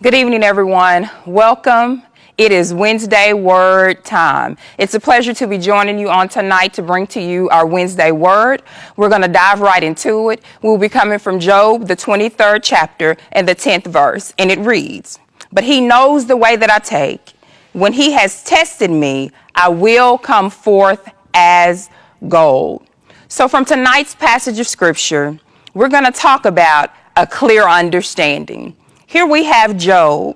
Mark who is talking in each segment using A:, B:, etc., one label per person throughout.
A: Good evening, everyone. Welcome. It is Wednesday Word time. It's a pleasure to be joining you on tonight to bring to you our Wednesday Word. We're going to dive right into it. We'll be coming from Job, the 23rd chapter and the 10th verse, and it reads, "But he knows the way that I take. When he has tested me, I will come forth as gold." So from tonight's passage of scripture, we're going to talk about a clear understanding. Here we have Job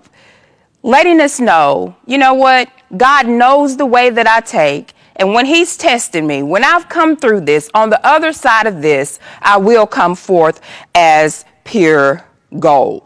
A: letting us know, you know what? God knows the way that I take. And when he's tested me, when I've come through this, on the other side of this, I will come forth as pure gold.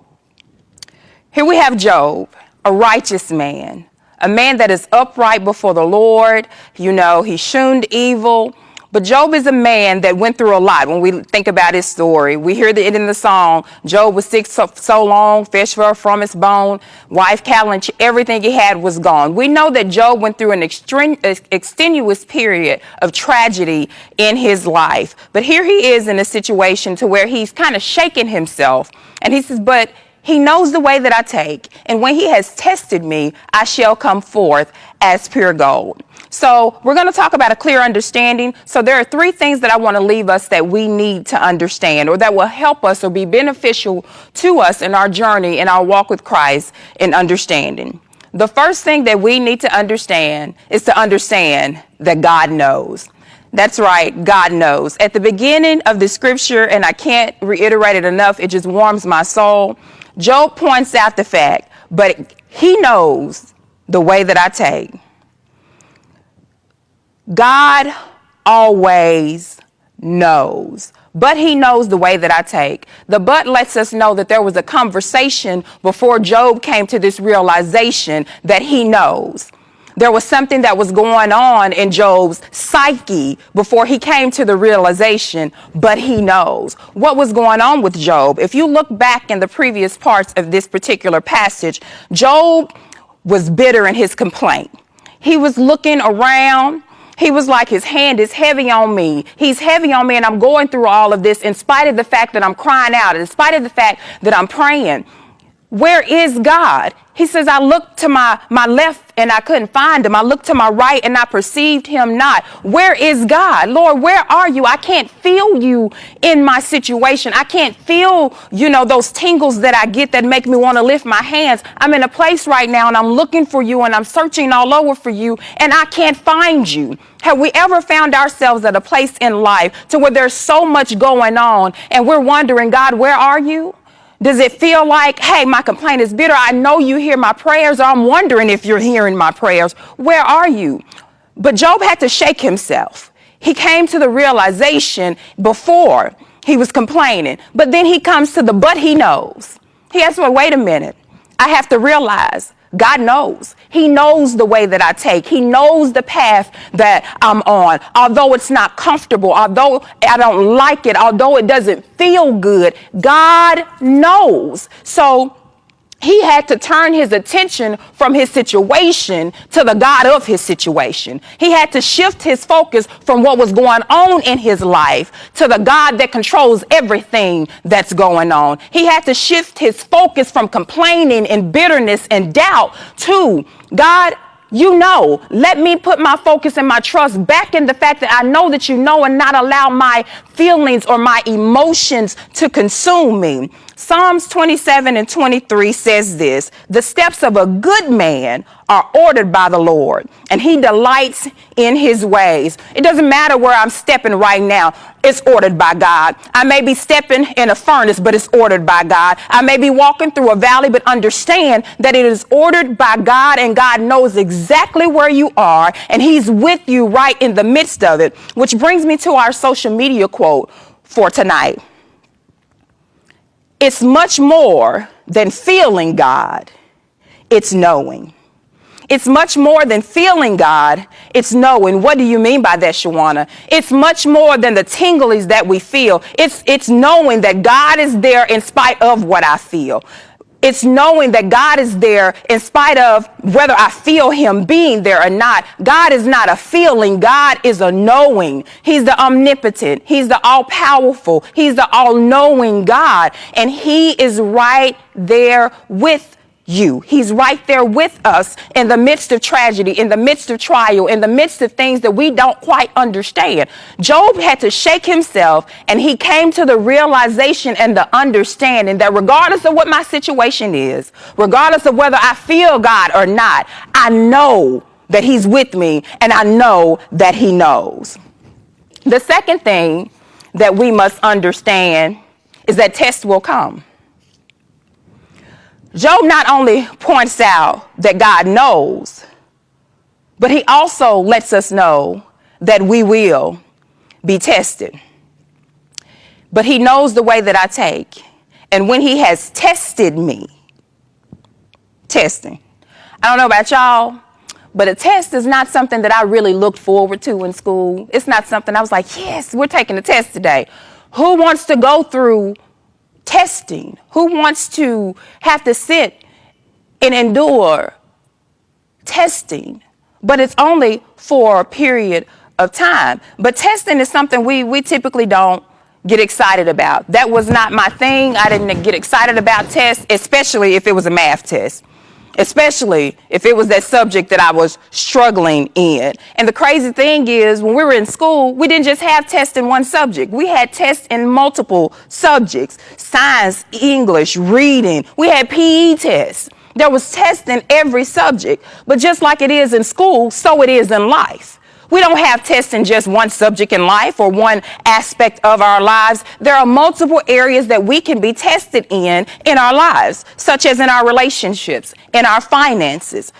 A: Here we have Job, a righteous man, a man that is upright before the Lord. You know, he shunned evil. But Job is a man that went through a lot. When we think about his story, we hear it in the song, Job was sick so long, fish fell from his bone, wife, cattle, and everything he had was gone. We know that Job went through an extenuous period of tragedy in his life. But here he is in a situation to where he's kind of shaking himself. And he says, but he knows the way that I take. And when he has tested me, I shall come forth as pure gold. So we're going to talk about a clear understanding. So there are three things that I want to leave us that we need to understand, or that will help us or be beneficial to us in our journey, in our walk with Christ, in understanding. The first thing that we need to understand is to understand that God knows. That's right, God knows. At the beginning of the scripture, and I can't reiterate it enough, it just warms my soul, Job points out the fact, but he knows the way that I take. God always knows, but he knows the way that I take. The but lets us know that there was a conversation before Job came to this realization that he knows. There was something that was going on in Job's psyche before he came to the realization, but he knows. What was going on with Job? If you look back in the previous parts of this particular passage, Job was bitter in his complaint. He was looking around. He was like, his hand is heavy on me. He's heavy on me, and I'm going through all of this in spite of the fact that I'm crying out, in spite of the fact that I'm praying. Where is God? He says, I looked to my left and I couldn't find him. I looked to my right and I perceived him not. Where is God? Lord, where are you? I can't feel you in my situation. I can't feel, those tingles that I get that make me want to lift my hands. I'm in a place right now and I'm looking for you and I'm searching all over for you and I can't find you. Have we ever found ourselves at a place in life to where there's so much going on and we're wondering, God, where are you? Does it feel like, hey, my complaint is bitter? I know you hear my prayers, or I'm wondering if you're hearing my prayers. Where are you? But Job had to shake himself. He came to the realization before he was complaining, but then he comes to the but he knows. He has to say, wait a minute. I have to realize God knows. He knows the way that I take. He knows the path that I'm on. Although it's not comfortable, although I don't like it, although it doesn't feel good, God knows. So he had to turn his attention from his situation to the God of his situation. He had to shift his focus from what was going on in his life to the God that controls everything that's going on. He had to shift his focus from complaining and bitterness and doubt to God. Let me put my focus and my trust back in the fact that I know that you know, and not allow my feelings or my emotions to consume me. Psalms 27:23 says this: the steps of a good man are ordered by the Lord, and he delights in his ways. It doesn't matter where I'm stepping right now. It's ordered by God. I may be stepping in a furnace, but it's ordered by God. I may be walking through a valley, but understand that it is ordered by God, and God knows exactly where you are, and he's with you right in the midst of it. Which brings me to our social media quote for tonight. It's much more than feeling God, it's knowing. It's much more than feeling God, it's knowing. What do you mean by that, Shawanna? It's much more than the tinglies that we feel. It's knowing that God is there in spite of what I feel. It's knowing that God is there in spite of whether I feel him being there or not. God is not a feeling. God is a knowing. He's the omnipotent. He's the all-powerful. He's the all-knowing God. And he is right there with you. He's right there with us in the midst of tragedy, in the midst of trial, in the midst of things that we don't quite understand. Job had to shake himself, and he came to the realization and the understanding that regardless of what my situation is, regardless of whether I feel God or not, I know that he's with me, and I know that he knows. The second thing that we must understand is that tests will come. Job not only points out that God knows, but he also lets us know that we will be tested. But he knows the way that I take. And when he has tested me, testing. I don't know about y'all, but a test is not something that I really looked forward to in school. It's not something I was like, yes, we're taking a test today. Who wants to go through testing? Who wants to have to sit and endure testing? But it's only for a period of time. But testing is something we typically don't get excited about. That was not my thing. I didn't get excited about tests, especially if it was a math test. Especially if it was that subject that I was struggling in. And the crazy thing is, when we were in school, we didn't just have tests in one subject. We had tests in multiple subjects: science, English, reading. We had PE tests. There was tests in every subject. But just like it is in school, so it is in life. We don't have tests in just one subject in life or one aspect of our lives. There are multiple areas that we can be tested in our lives, such as in our relationships, in our finances,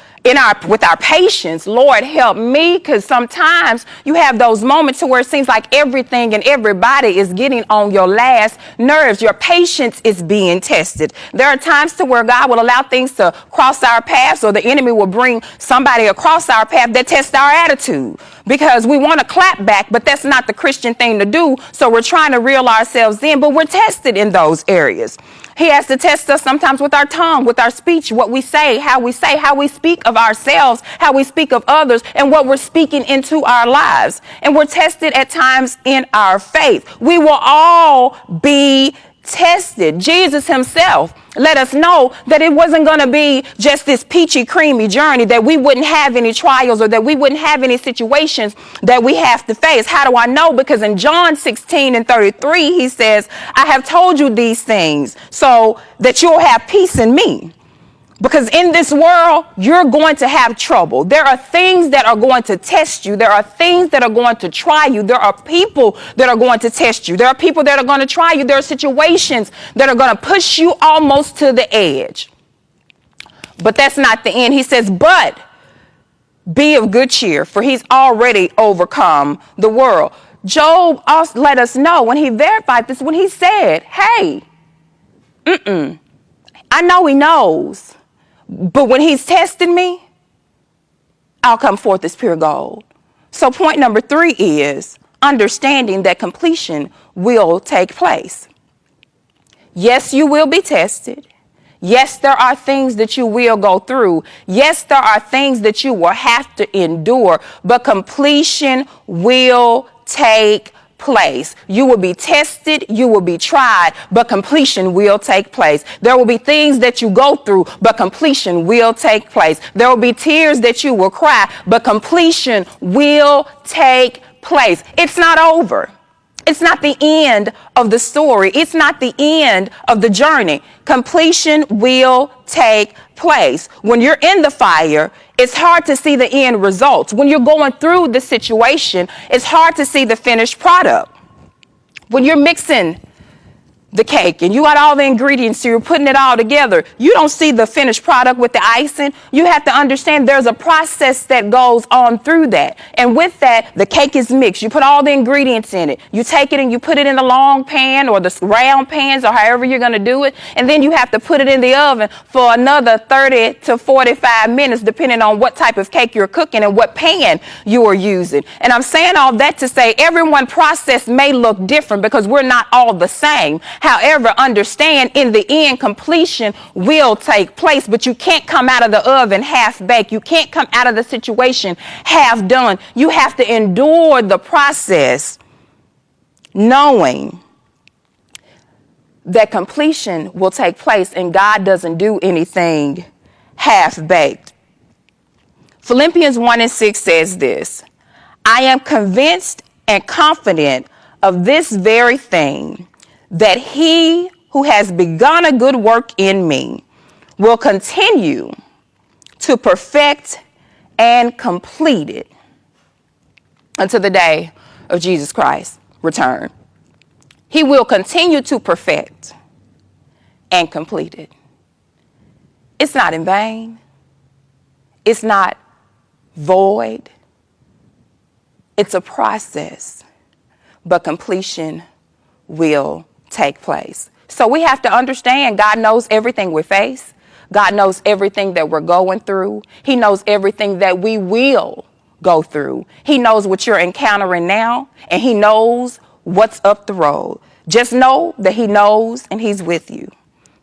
A: with our patience. Lord, help me, because sometimes you have those moments to where it seems like everything and everybody is getting on your last nerves. Your patience is being tested. There are times to where God will allow things to cross our paths, or the enemy will bring somebody across our path that tests our attitude, because we want to clap back, but that's not the Christian thing to do. So we're trying to reel ourselves in, but we're tested in those areas. He has to test us sometimes with our tongue, with our speech, what we say, how we speak of ourselves, how we speak of others, and what we're speaking into our lives. And we're tested at times in our faith. We will all be tested. Jesus himself let us know that it wasn't going to be just this peachy creamy journey, that we wouldn't have any trials or that we wouldn't have any situations that we have to face. How do I know? Because in John 16:33, he says, I have told you these things so that you'll have peace in me. Because in this world, you're going to have trouble. There are things that are going to test you. There are things that are going to try you. There are people that are going to test you. There are people that are going to try you. There are situations that are going to push you almost to the edge. But that's not the end. He says, but be of good cheer, for he's already overcome the world. Job also let us know when he verified this, when he said, hey, I know he knows. But when he's testing me, I'll come forth as pure gold. So point number 3 is understanding that completion will take place. Yes, you will be tested. Yes, there are things that you will go through. Yes, there are things that you will have to endure, but completion will take place. You will be tested, you will be tried, but completion will take place. There will be things that you go through, but completion will take place. There will be tears that you will cry, but completion will take place. It's not over. It's not the end of the story. It's not the end of the journey. Completion will take place. When you're in the fire, it's hard to see the end results. When you're going through the situation, it's hard to see the finished product. When you're mixing the cake and you got all the ingredients, so you're putting it all together, you don't see the finished product with the icing. You have to understand there's a process that goes on through that. And with that, the cake is mixed. You put all the ingredients in it. You take it and you put it in the long pan or the round pans or however you're going to do it. And then you have to put it in the oven for another 30 to 45 minutes, depending on what type of cake you're cooking and what pan you are using. And I'm saying all that to say everyone's process may look different because we're not all the same. However, understand in the end, completion will take place, but you can't come out of the oven half baked. You can't come out of the situation half done. You have to endure the process, knowing that completion will take place and God doesn't do anything half-baked. Philippians 1:6 says this, I am convinced and confident of this very thing, that he who has begun a good work in me will continue to perfect and complete it until the day of Jesus Christ's return. He will continue to perfect and complete it. It's not in vain. It's not void. It's a process, but completion will take place. So we have to understand God knows everything we face. God knows everything that we're going through. He knows everything that we will go through. He knows what you're encountering now, and he knows what's up the road. Just know that he knows and he's with you.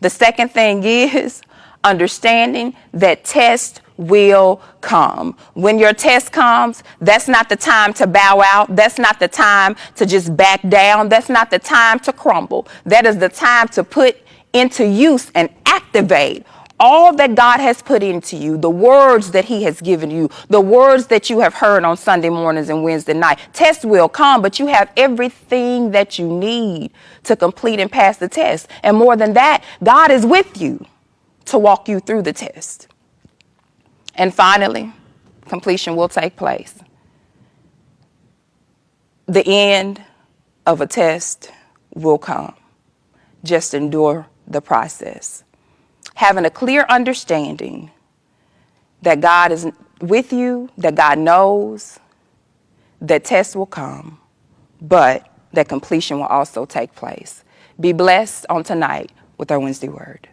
A: The second thing is understanding that test will come. When your test comes, that's not the time to bow out. That's not the time to just back down. That's not the time to crumble. That is the time to put into use and activate all that God has put into you, the words that he has given you, the words that you have heard on Sunday mornings and Wednesday night. Tests will come, but you have everything that you need to complete and pass the test. And more than that, God is with you to walk you through the test. And finally, completion will take place. The end of a test will come. Just endure the process. Having a clear understanding that God is with you, that God knows that tests will come, but that completion will also take place. Be blessed on tonight with our Wednesday word.